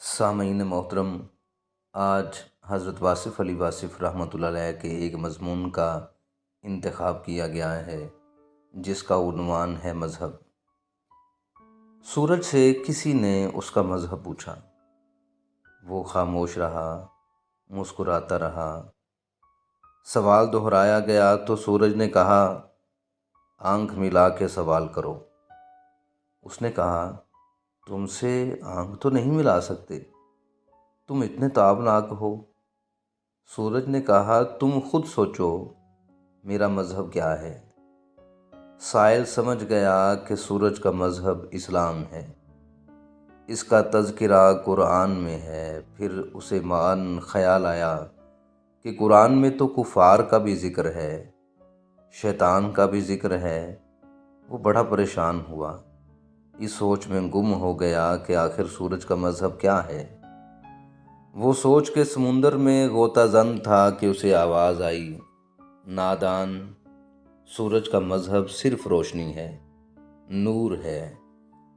سامعین محترم، آج حضرت واصف علی واصف رحمۃ اللہ علیہ کے ایک مضمون کا انتخاب کیا گیا ہے جس کا عنوان ہے مذہب۔ سورج سے کسی نے اس کا مذہب پوچھا، وہ خاموش رہا، مسکراتا رہا۔ سوال دہرایا گیا تو سورج نے کہا، آنکھ ملا کے سوال کرو۔ اس نے کہا، تم سے آنکھ تو نہیں ملا سکتے، تم اتنے تابناک ہو۔ سورج نے کہا، تم خود سوچو میرا مذہب کیا ہے۔ سائل سمجھ گیا کہ سورج کا مذہب اسلام ہے، اس کا تذکرہ قرآن میں ہے۔ پھر اسے خیال آیا کہ قرآن میں تو کفار کا بھی ذکر ہے، شیطان کا بھی ذکر ہے۔ وہ بڑا پریشان ہوا، اس سوچ میں گم ہو گیا کہ آخر سورج کا مذہب کیا ہے۔ وہ سوچ کے سمندر میں غوطہ زن تھا کہ اسے آواز آئی، نادان، سورج کا مذہب صرف روشنی ہے، نور ہے۔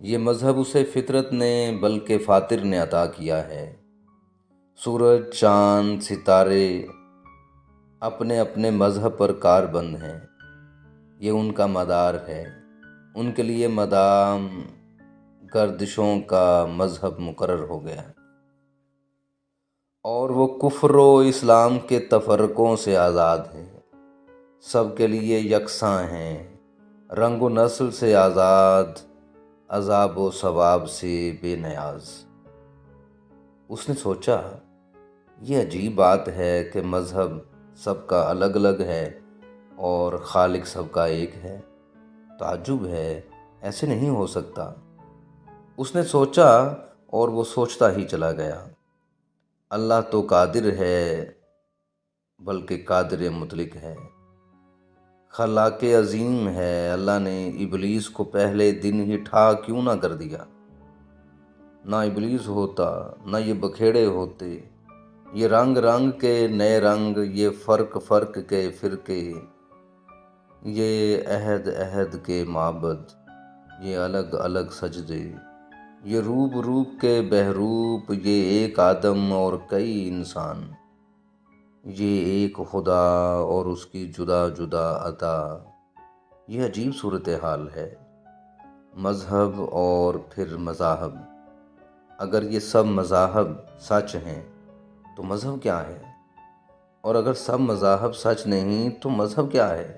یہ مذہب اسے فطرت نے بلکہ فاطر نے عطا کیا ہے۔ سورج، چاند، ستارے اپنے اپنے مذہب پر کاربند ہیں، یہ ان کا مدار ہے۔ ان کے لیے مدام گردشوں کا مذہب مقرر ہو گیا، اور وہ کفر و اسلام کے تفرقوں سے آزاد ہیں، سب کے لیے یکساں ہیں، رنگ و نسل سے آزاد، عذاب و ثواب سے بے نیاز۔ اس نے سوچا، یہ عجیب بات ہے کہ مذہب سب کا الگ الگ ہے اور خالق سب کا ایک ہے۔ تعجب ہے، ایسے نہیں ہو سکتا۔ اس نے سوچا اور وہ سوچتا ہی چلا گیا۔ اللہ تو قادر ہے، بلکہ قادر مطلق ہے، خلاق عظیم ہے۔ اللہ نے ابلیس کو پہلے دن ہی ٹھا کیوں نہ کر دیا؟ نہ ابلیس ہوتا، نہ یہ بکھیڑے ہوتے، یہ رنگ رنگ کے نئے رنگ، یہ فرق فرق کے فرقے، یہ عہد عہد کے معبد، یہ الگ الگ سجدے، یہ روپ روپ کے بہروپ، یہ ایک آدم اور کئی انسان، یہ ایک خدا اور اس کی جدا جدا عطا۔ یہ عجیب صورتحال ہے، مذہب اور پھر مذاہب۔ اگر یہ سب مذاہب سچ ہیں تو مذہب کیا ہے؟ اور اگر سب مذاہب سچ نہیں تو مذہب کیا ہے؟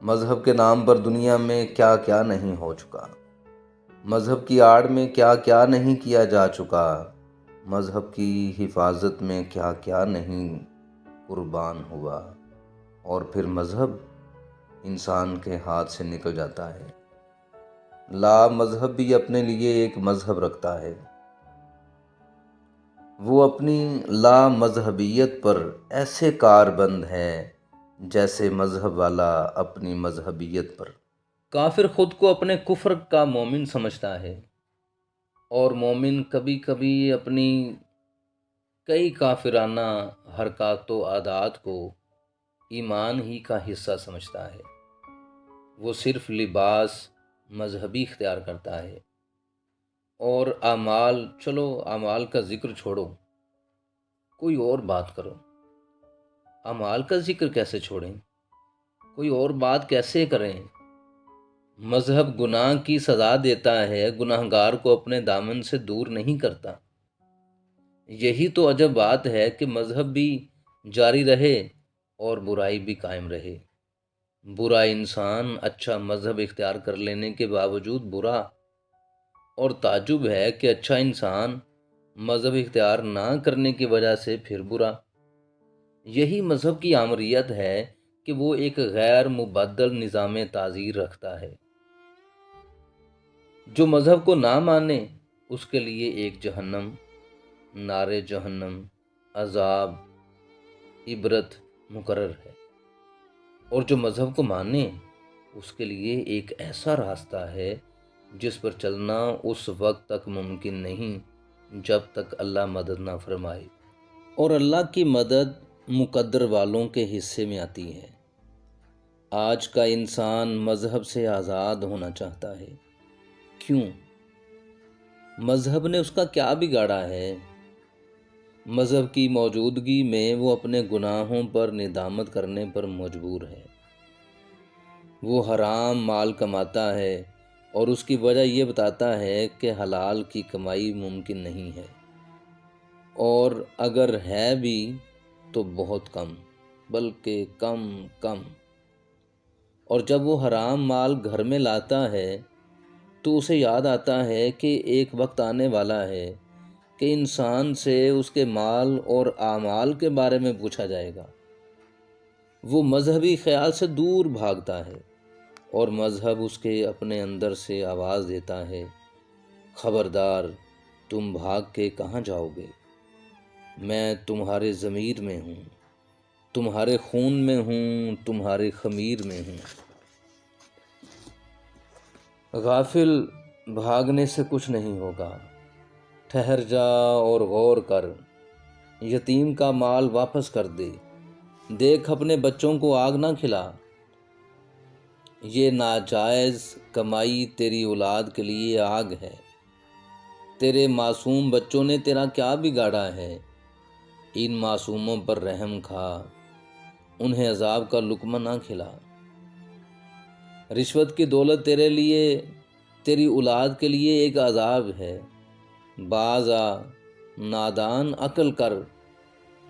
مذہب کے نام پر دنیا میں کیا کیا نہیں ہو چکا، مذہب کی آڑ میں کیا کیا نہیں کیا جا چکا، مذہب کی حفاظت میں کیا کیا نہیں قربان ہوا، اور پھر مذہب انسان کے ہاتھ سے نکل جاتا ہے۔ لا مذہب بھی اپنے لیے ایک مذہب رکھتا ہے، وہ اپنی لا مذہبیت پر ایسے کاربند ہے جیسے مذہب والا اپنی مذہبیت پر۔ کافر خود کو اپنے کفر کا مومن سمجھتا ہے، اور مومن کبھی کبھی اپنی کئی کافرانہ حرکات و عادات کو ایمان ہی کا حصہ سمجھتا ہے۔ وہ صرف لباس مذہبی اختیار کرتا ہے، اور اعمال کا ذکر چھوڑو، کوئی اور بات کرو۔ اعمال کا ذکر کیسے چھوڑیں؟ کوئی اور بات کیسے کریں؟ مذہب گناہ کی سزا دیتا ہے، گناہگار کو اپنے دامن سے دور نہیں کرتا۔ یہی تو عجب بات ہے کہ مذہب بھی جاری رہے اور برائی بھی قائم رہے۔ برا انسان اچھا مذہب اختیار کر لینے کے باوجود برا، اور تعجب ہے کہ اچھا انسان مذہب اختیار نہ کرنے کی وجہ سے پھر برا۔ یہی مذہب کی آمریت ہے کہ وہ ایک غیر مبدل نظام تعزیر رکھتا ہے۔ جو مذہب کو نہ مانے اس کے لیے ایک جہنم، نار جہنم، عذاب، عبرت مقرر ہے، اور جو مذہب کو مانے اس کے لیے ایک ایسا راستہ ہے جس پر چلنا اس وقت تک ممکن نہیں جب تک اللہ مدد نہ فرمائے، اور اللہ کی مدد مقدر والوں کے حصے میں آتی ہے۔ آج کا انسان مذہب سے آزاد ہونا چاہتا ہے۔ کیوں؟ مذہب نے اس کا کیا بگاڑا ہے؟ مذہب کی موجودگی میں وہ اپنے گناہوں پر ندامت کرنے پر مجبور ہے۔ وہ حرام مال کماتا ہے اور اس کی وجہ یہ بتاتا ہے کہ حلال کی کمائی ممکن نہیں ہے، اور اگر ہے بھی تو بہت کم، بلکہ کم۔ اور جب وہ حرام مال گھر میں لاتا ہے تو اسے یاد آتا ہے کہ ایک وقت آنے والا ہے کہ انسان سے اس کے مال اور اعمال کے بارے میں پوچھا جائے گا۔ وہ مذہبی خیال سے دور بھاگتا ہے اور مذہب اس کے اپنے اندر سے آواز دیتا ہے، خبردار، تم بھاگ کے کہاں جاؤ گے؟ میں تمہارے ضمیر میں ہوں، تمہارے خون میں ہوں، تمہارے خمیر میں ہوں۔ غافل بھاگنے سے کچھ نہیں ہوگا، ٹھہر جا اور غور کر، یتیم کا مال واپس کر دے، دیکھ اپنے بچوں کو آگ نہ کھلا۔ یہ ناجائز کمائی تیری اولاد کے لیے آگ ہے۔ تیرے معصوم بچوں نے تیرا کیا بگاڑا ہے؟ ان معصوموں پر رحم کھا، انہیں عذاب کا لقمہ نہ کھلا۔ رشوت کی دولت تیرے لیے، تیری اولاد کے لیے ایک عذاب ہے۔ باز آ، نادان عقل کر،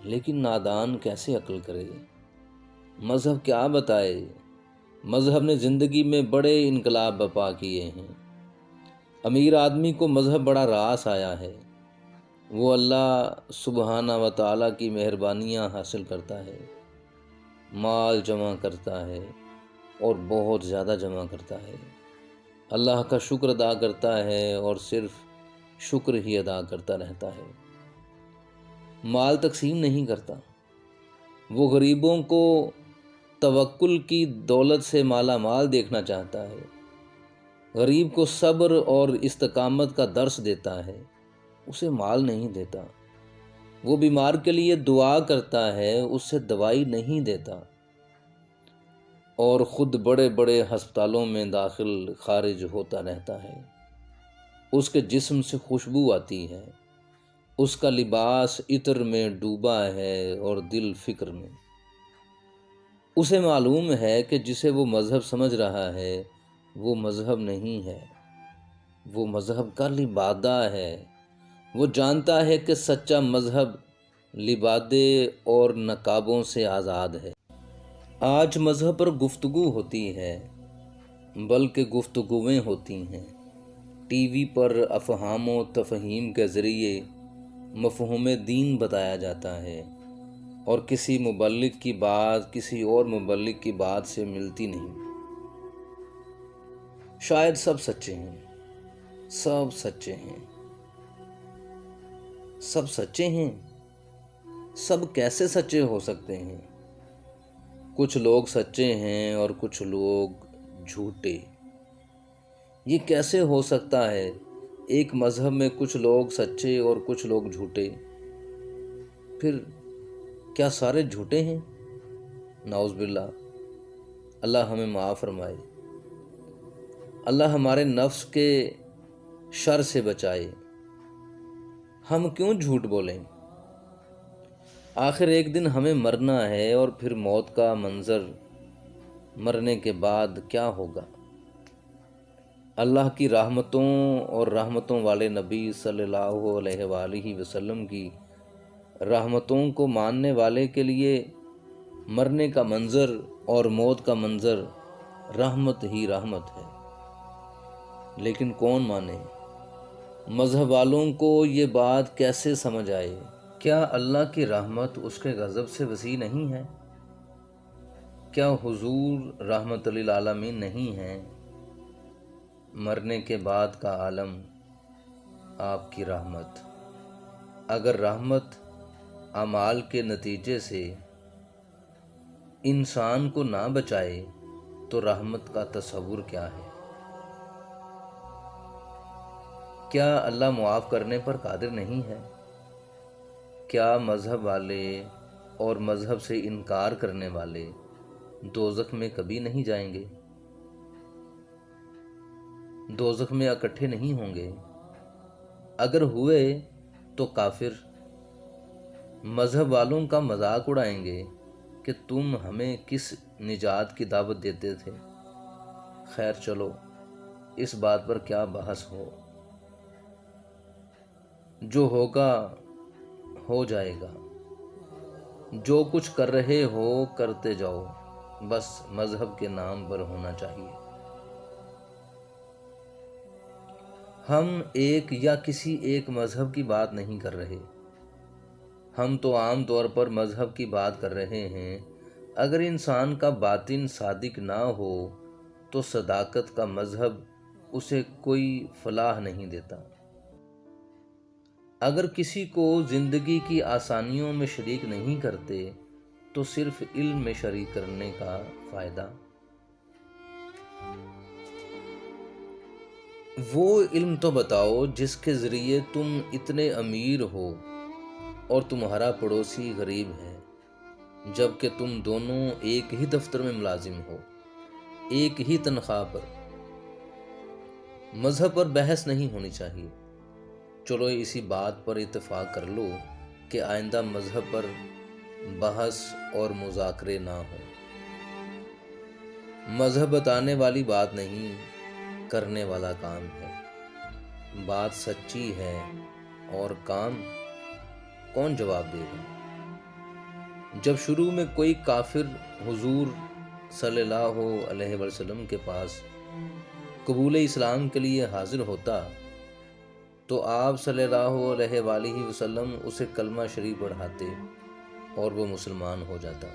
لیکن نادان کیسے عقل کرے؟ مذہب کیا بتائے؟ مذہب نے زندگی میں بڑے انقلاب برپا کیے ہیں۔ امیر آدمی کو مذہب بڑا راس آیا ہے۔ وہ اللہ سبحانہ و تعالیٰ کی مہربانیاں حاصل کرتا ہے، مال جمع کرتا ہے اور بہت زیادہ جمع کرتا ہے، اللہ کا شکر ادا کرتا ہے اور صرف شکر ہی ادا کرتا رہتا ہے، مال تقسیم نہیں کرتا۔ وہ غریبوں کو توکل کی دولت سے مالا مال دیکھنا چاہتا ہے، غریب کو صبر اور استقامت کا درس دیتا ہے، اسے مال نہیں دیتا۔ وہ بیمار کے لیے دعا کرتا ہے، اس سے دوائی نہیں دیتا، اور خود بڑے بڑے ہسپتالوں میں داخل خارج ہوتا رہتا ہے۔ اس کے جسم سے خوشبو آتی ہے، اس کا لباس عطر میں ڈوبا ہے اور دل فکر میں۔ اسے معلوم ہے کہ جسے وہ مذہب سمجھ رہا ہے وہ مذہب نہیں ہے، وہ مذہب کا لبادہ ہے۔ وہ جانتا ہے کہ سچا مذہب لبادے اور نقابوں سے آزاد ہے۔ آج مذہب پر گفتگو ہوتی ہے، بلکہ گفتگویں ہوتی ہیں۔ ٹی وی پر افہام و تفہیم کے ذریعے مفہوم دین بتایا جاتا ہے، اور کسی مبلغ کی بات کسی اور مبلغ کی بات سے ملتی نہیں۔ شاید سب سچے ہیں، سب سچے ہیں، سب سچے ہیں، سب کیسے سچے ہو سکتے ہیں؟ کچھ لوگ سچے ہیں اور کچھ لوگ جھوٹے۔ یہ کیسے ہو سکتا ہے؟ ایک مذہب میں کچھ لوگ سچے اور کچھ لوگ جھوٹے، پھر کیا سارے جھوٹے ہیں؟ نعوذ باللہ، اللہ ہمیں معاف فرمائے، اللہ ہمارے نفس کے شر سے بچائے۔ ہم کیوں جھوٹ بولیں؟ آخر ایک دن ہمیں مرنا ہے، اور پھر موت کا منظر، مرنے کے بعد کیا ہوگا؟ اللہ کی رحمتوں اور رحمتوں والے نبی صلی اللہ علیہ وآلہ وسلم کی رحمتوں کو ماننے والے کے لیے مرنے کا منظر اور موت کا منظر رحمت ہی رحمت ہے۔ لیکن کون مانے؟ مذہب والوں کو یہ بات کیسے سمجھ آئے؟ کیا اللہ کی رحمت اس کے غضب سے وسیع نہیں ہے؟ کیا حضور رحمت للعالمین نہیں ہیں؟ مرنے کے بعد کا عالم آپ کی رحمت۔ اگر رحمت اعمال کے نتیجے سے انسان کو نہ بچائے تو رحمت کا تصور کیا ہے؟ کیا اللہ معاف کرنے پر قادر نہیں ہے؟ کیا مذہب والے اور مذہب سے انکار کرنے والے دوزخ میں کبھی نہیں جائیں گے؟ دوزخ میں اکٹھے نہیں ہوں گے؟ اگر ہوئے تو کافر مذہب والوں کا مذاق اڑائیں گے کہ تم ہمیں کس نجات کی دعوت دیتے تھے۔ خیر چلو، اس بات پر کیا بحث ہو، جو ہوگا ہو جائے گا، جو کچھ کر رہے ہو کرتے جاؤ، بس مذہب کے نام پر ہونا چاہیے۔ ہم ایک یا کسی ایک مذہب کی بات نہیں کر رہے، ہم تو عام طور پر مذہب کی بات کر رہے ہیں۔ اگر انسان کا باطن صادق نہ ہو تو صداقت کا مذہب اسے کوئی فلاح نہیں دیتا۔ اگر کسی کو زندگی کی آسانیوں میں شریک نہیں کرتے تو صرف علم میں شریک کرنے کا فائدہ۔ وہ علم تو بتاؤ جس کے ذریعے تم اتنے امیر ہو اور تمہارا پڑوسی غریب ہے، جبکہ تم دونوں ایک ہی دفتر میں ملازم ہو، ایک ہی تنخواہ پر۔ مذہب پر بحث نہیں ہونی چاہیے۔ چلو اسی بات پر اتفاق کر لو کہ آئندہ مذہب پر بحث اور مذاکرے نہ ہوں۔ مذہب بتانے والی بات نہیں، کرنے والا کام ہے۔ بات سچی ہے اور کام کون جواب دے گا؟ جب شروع میں کوئی کافر حضور صلی اللہ علیہ وسلم کے پاس قبول اسلام کے لیے حاضر ہوتا تو آپ صلی اللہ علیہ وآلہ وسلم اسے کلمہ شریف پڑھاتے اور وہ مسلمان ہو جاتا۔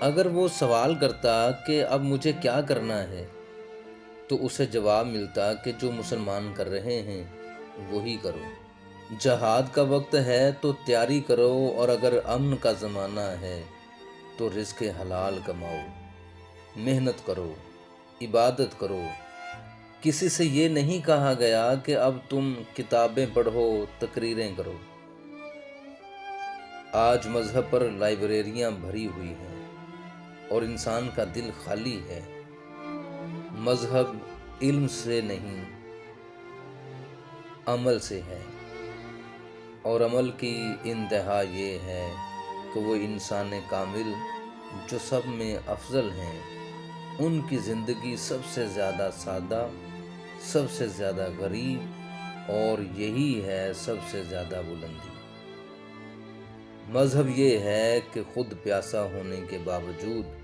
اگر وہ سوال کرتا کہ اب مجھے کیا کرنا ہے تو اسے جواب ملتا کہ جو مسلمان کر رہے ہیں وہی کرو۔ جہاد کا وقت ہے تو تیاری کرو، اور اگر امن کا زمانہ ہے تو رزق حلال کماؤ، محنت کرو، عبادت کرو۔ کسی سے یہ نہیں کہا گیا کہ اب تم کتابیں پڑھو، تقریریں کرو۔ آج مذہب پر لائبریریاں بھری ہوئی ہیں اور انسان کا دل خالی ہے۔ مذہب علم سے نہیں، عمل سے ہے، اور عمل کی انتہا یہ ہے کہ وہ انسان کامل جو سب میں افضل ہیں، ان کی زندگی سب سے زیادہ سادہ، سب سے زیادہ غریب، اور یہی ہے سب سے زیادہ بلندی۔ مذہب یہ ہے کہ خود پیاسا ہونے کے باوجود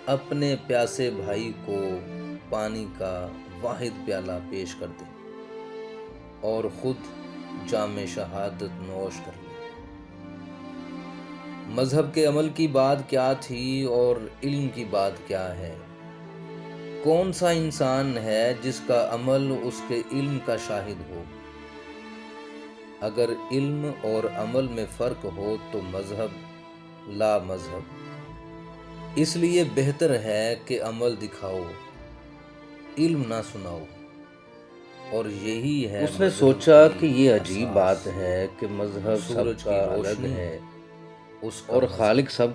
اپنے پیاسے بھائی کو پانی کا واحد پیالہ پیش کر دے اور خود جام شہادت نوش کر لے۔ مذہب کے عمل کی بات کیا تھی اور علم کی بات کیا ہے؟ کون سا انسان ہے جس کا عمل اس کے علم کا شاہد ہو؟ اگر علم اور عمل میں فرق ہو تو مذہب لا مذہب۔ اس لیے بہتر ہے کہ عمل دکھاؤ، علم نہ سناؤ، اور یہی ہے۔ اس نے سوچا کہ یہ عجیب بات ہے کہ مذہب سب کا الگ ہے اور خالق سب